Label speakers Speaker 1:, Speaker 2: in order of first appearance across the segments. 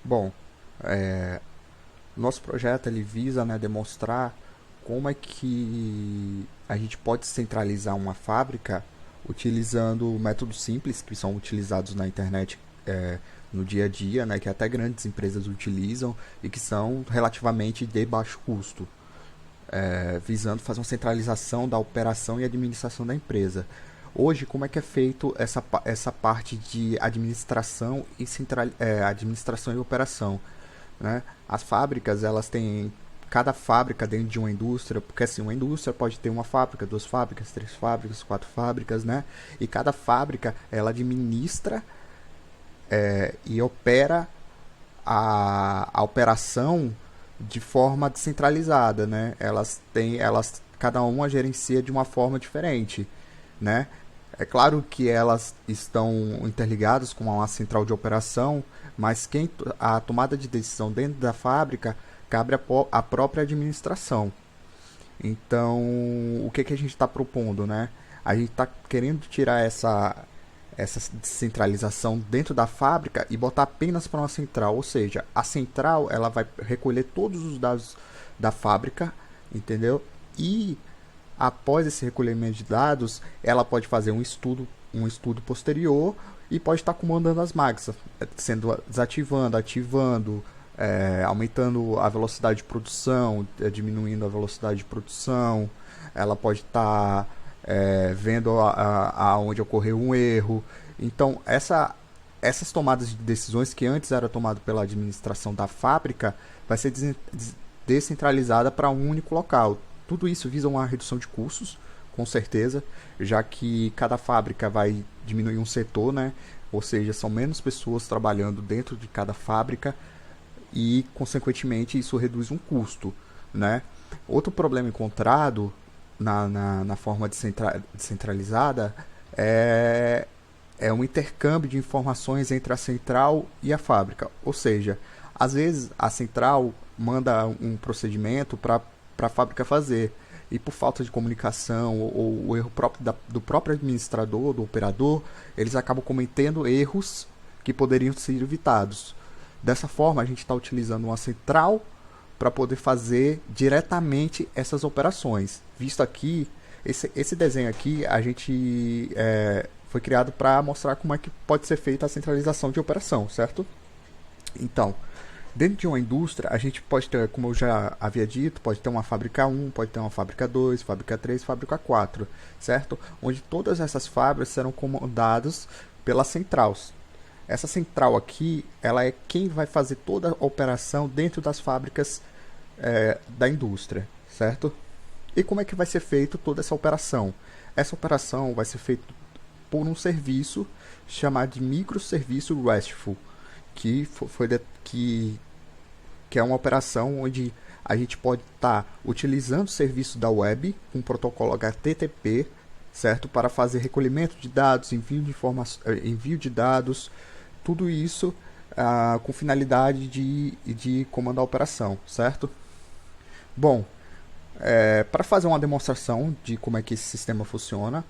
Speaker 1: Bom, é, nosso projeto ele visa, né, demonstrar como é que a gente pode centralizar uma fábrica utilizando métodos simples que são utilizados na internet no dia a dia, né, que até grandes empresas utilizam e que são relativamente de baixo custo, visando fazer uma centralização da operação e administração da empresa. Hoje, como é que é feito essa parte de administração e administração e operação? Né? As fábricas, elas têm cada fábrica dentro de uma indústria, porque assim, uma indústria pode ter uma fábrica, duas fábricas, três fábricas, quatro fábricas, né? E cada fábrica, ela administra e opera a operação de forma descentralizada, né? Cada uma gerencia de uma forma diferente, né? É claro que elas estão interligadas com uma central de operação, mas a tomada de decisão dentro da fábrica cabe à própria administração. Então, o que a gente está propondo, né? A gente está querendo tirar essa descentralização dentro da fábrica e botar apenas para uma central, ou seja, a central ela vai recolher todos os dados da fábrica, entendeu? E após esse recolhimento de dados, ela pode fazer um estudo posterior e pode estar comandando as máquinas, sendo desativando, ativando, aumentando a velocidade de produção, diminuindo a velocidade de produção. Ela pode estar vendo aonde ocorreu um erro. Então, essas tomadas de decisões que antes era tomada pela administração da fábrica vai ser descentralizada para um único local. Tudo isso visa uma redução de custos, com certeza, já que cada fábrica vai diminuir um setor, né? Ou seja, são menos pessoas trabalhando dentro de cada fábrica e, consequentemente, isso reduz um custo, né? Outro problema encontrado na forma descentralizada é um intercâmbio de informações entre a central e a fábrica. Ou seja, às vezes a central manda um procedimento para a fábrica fazer, e por falta de comunicação ou o erro do próprio administrador, do operador, eles acabam cometendo erros que poderiam ser evitados. Dessa forma, a gente está utilizando uma central para poder fazer diretamente essas operações. Visto aqui, esse desenho aqui, a gente foi criado para mostrar como é que pode ser feita a centralização de operação, certo? Então, dentro de uma indústria, a gente pode ter, como eu já havia dito, pode ter uma fábrica 1, pode ter uma fábrica 2, fábrica 3, fábrica 4, certo? Onde todas essas fábricas serão comandadas pela central. Essa central aqui, ela é quem vai fazer toda a operação dentro das fábricas da indústria, certo? E como é que vai ser feita toda essa operação? Essa operação vai ser feita por um serviço chamado de microserviço RESTful, que é uma operação onde a gente pode estar utilizando o serviço da web com o protocolo HTTP, certo? Para fazer recolhimento de dados, envio de dados, tudo isso com finalidade de comandar a operação, certo? Bom, para fazer uma demonstração de como é que esse sistema funciona,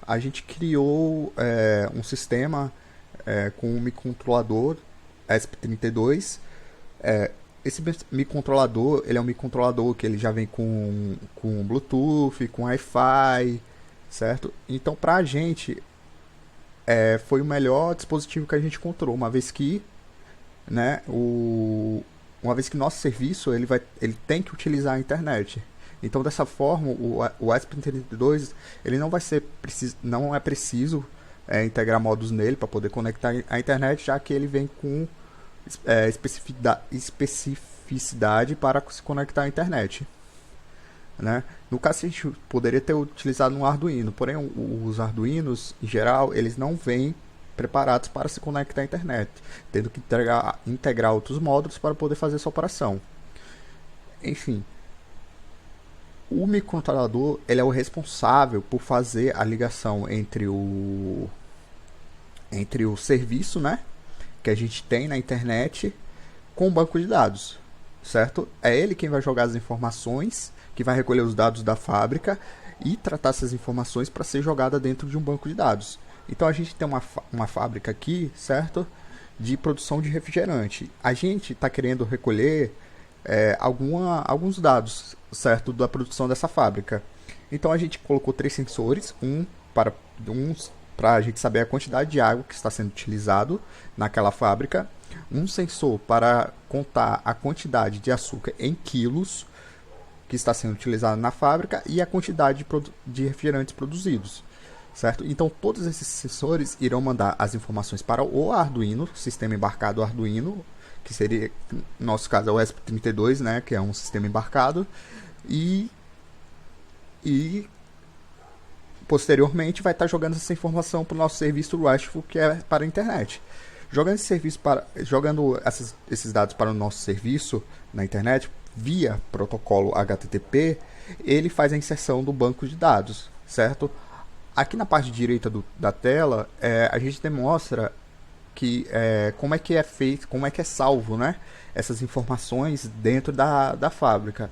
Speaker 1: a gente criou um sistema com um microcontrolador ESP32. Esse microcontrolador, ele é um microcontrolador que ele já vem com Bluetooth, com Wi-Fi, certo? Então, para a gente, foi o melhor dispositivo que a gente encontrou, uma vez que, né, uma vez que nosso serviço ele tem que utilizar a internet. Então, dessa forma, o ESP32 ele não é preciso integrar modos nele para poder conectar à internet, já que ele vem com especificidade para se conectar à internet, né? No caso, a gente poderia ter utilizado um Arduino, porém os Arduinos, em geral, eles não vêm preparados para se conectar à internet, tendo que integrar outros módulos para poder fazer essa operação. Enfim, o microcontrolador ele é o responsável por fazer a ligação entre o serviço, né, que a gente tem na internet com o banco de dados, certo? É ele quem vai jogar as informações, que vai recolher os dados da fábrica e tratar essas informações para ser jogada dentro de um banco de dados. Então a gente tem uma fábrica aqui, certo? de produção de refrigerante. A gente está querendo recolher alguns dados, certo, da produção dessa fábrica. Então a gente colocou três sensores, para para a gente saber a quantidade de água que está sendo utilizado naquela fábrica, um sensor para contar a quantidade de açúcar em quilos que está sendo utilizado na fábrica e a quantidade de refrigerantes produzidos, certo? Então todos esses sensores irão mandar as informações para o Arduino, sistema embarcado Arduino, que seria, no nosso caso, é o ESP32, né, que é um sistema embarcado, e posteriormente vai estar jogando essa informação para o nosso serviço RESTful, que é para a internet. Jogando esses dados para o nosso serviço na internet via protocolo HTTP, ele faz a inserção do banco de dados, certo? Aqui na parte direita da tela, a gente demonstra como é que é feito, como é que é salvo, né, essas informações dentro da fábrica.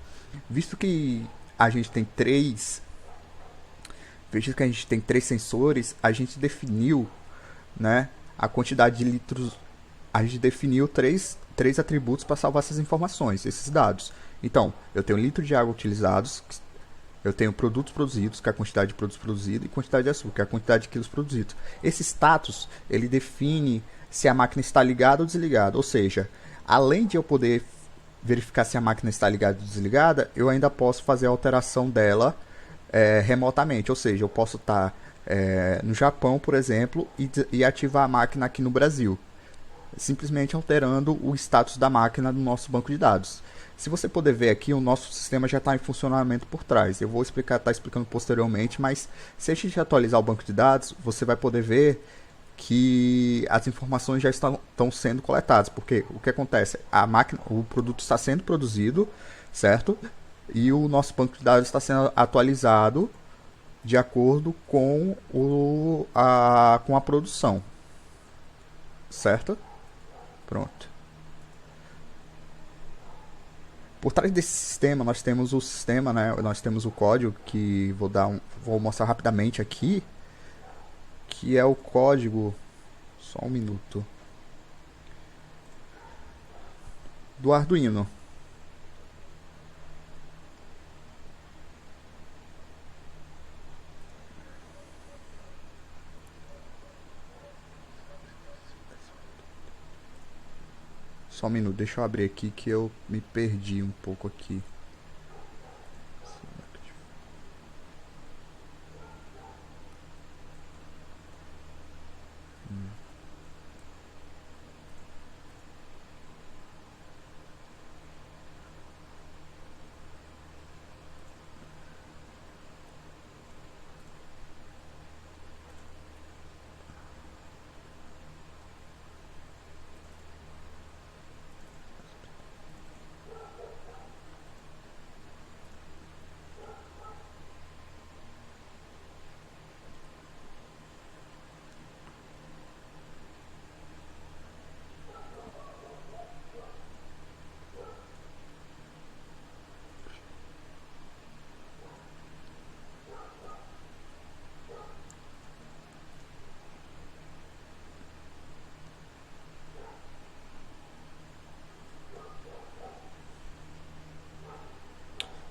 Speaker 1: Visto que a gente tem três sensores, a gente definiu, né, a quantidade de litros. A gente definiu três atributos para salvar essas informações, esses dados. Então, eu tenho litro de água utilizados, eu tenho produtos produzidos, que é a quantidade de produtos produzidos, e quantidade de açúcar, que é a quantidade de quilos produzidos. Esse status, ele define se a máquina está ligada ou desligada. Ou seja, além de eu poder verificar se a máquina está ligada ou desligada, eu ainda posso fazer a alteração dela remotamente. Ou seja, eu posso estar no Japão, por exemplo, e ativar a máquina aqui no Brasil, simplesmente alterando o status da máquina no nosso banco de dados. Se você puder ver aqui, o nosso sistema já está em funcionamento por trás. Eu vou estar explicando posteriormente, mas se a gente atualizar o banco de dados, você vai poder ver que as informações já estão sendo coletadas. Porque o que acontece? O produto está sendo produzido, certo? E o nosso banco de dados está sendo atualizado de acordo com a produção, certo? Pronto. Por trás desse sistema, nós temos o sistema, né? Nós temos o código que vou mostrar rapidamente aqui, que é o código, só um minuto, do Arduino. Só um minuto, deixa eu abrir aqui que eu me perdi um pouco aqui.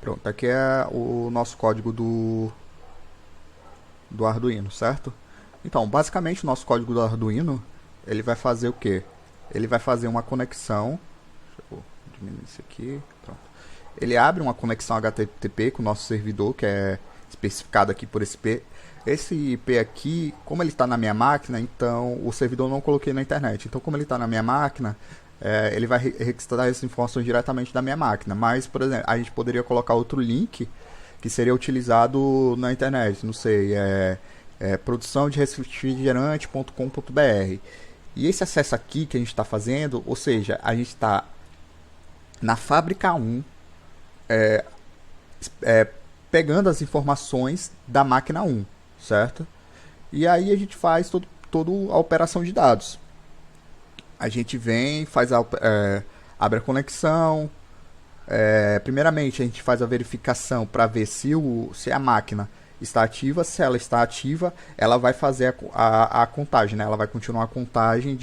Speaker 1: Pronto, aqui é o nosso código do Arduino, certo? Então, basicamente o nosso código do Arduino, ele vai fazer o quê? Ele vai fazer uma conexão, deixa eu diminuir isso aqui, pronto. Ele abre uma conexão HTTP com o nosso servidor, que é especificado aqui por esse IP. Esse IP aqui, como ele está na minha máquina, então o servidor não coloquei na internet. Então, como ele está na minha máquina, ele vai registrar essas informações diretamente da minha máquina. Mas, por exemplo, a gente poderia colocar outro link que seria utilizado na internet. Não sei, produção de refrigerante.com.br. E esse acesso aqui que a gente está fazendo, ou seja, a gente está na fábrica 1, pegando as informações da máquina 1, certo? E aí a gente faz toda a operação de dados. A gente vem, abre a conexão. Primeiramente a gente faz a verificação para ver se a máquina está ativa. Se ela está ativa, ela vai fazer a contagem, né? Ela vai continuar a contagem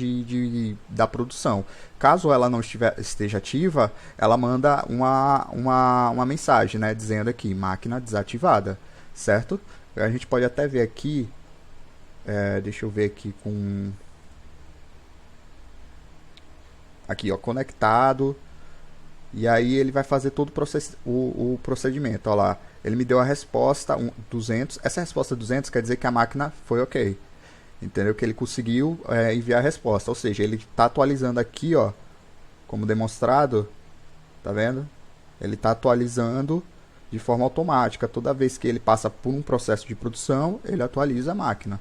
Speaker 1: da produção. Caso ela não esteja ativa, ela manda uma mensagem, né? Dizendo aqui, máquina desativada, certo? A gente pode até ver aqui, deixa eu ver aqui com... Aqui, ó, conectado. E aí ele vai fazer todo o procedimento. Ó lá, ele me deu a resposta 200. Essa resposta 200 quer dizer que a máquina foi ok. Entendeu? Que ele conseguiu enviar a resposta. Ou seja, ele está atualizando aqui, ó, como demonstrado. Tá vendo? Ele está atualizando de forma automática. Toda vez que ele passa por um processo de produção, ele atualiza a máquina.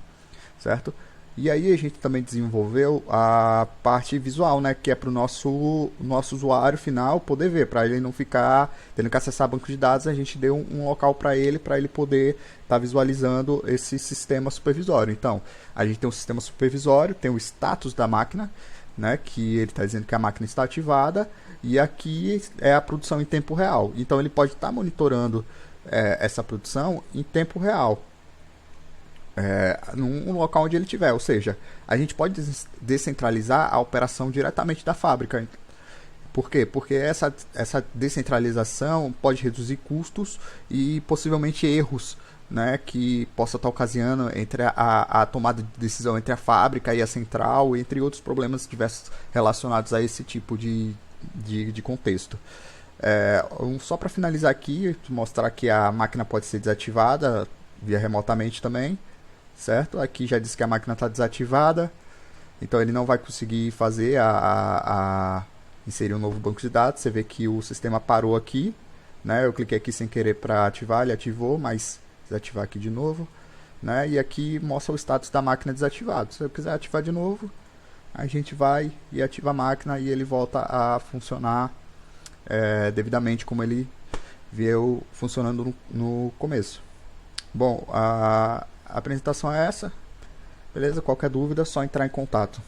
Speaker 1: Certo? E aí a gente também desenvolveu a parte visual, né, que é para o nosso usuário final poder ver, para ele não ficar tendo que acessar banco de dados. A gente deu um local para ele poder estar visualizando esse sistema supervisório. Então, a gente tem um sistema supervisório, tem o status da máquina, né, que ele está dizendo que a máquina está ativada, e aqui é a produção em tempo real. Então, ele pode estar monitorando essa produção em tempo real. Num local onde ele estiver, ou seja, a gente pode descentralizar a operação diretamente da fábrica. Por quê? Porque essa descentralização pode reduzir custos e possivelmente erros, né, que possa estar ocasionando entre a tomada de decisão entre a fábrica e a central, entre outros problemas diversos relacionados a esse tipo de contexto. Só para finalizar aqui, mostrar que a máquina pode ser desativada via remotamente também. Certo? Aqui já diz que a máquina está desativada, então ele não vai conseguir fazer inserir um novo banco de dados. Você vê que o sistema parou aqui, né? Eu cliquei aqui sem querer para ativar, ele ativou, mas desativar aqui de novo, né? E aqui mostra o status da máquina desativado. Se eu quiser ativar de novo, a gente vai e ativa a máquina e ele volta a funcionar devidamente como ele veio funcionando no começo. Bom, a apresentação é essa, beleza? Qualquer dúvida é só entrar em contato.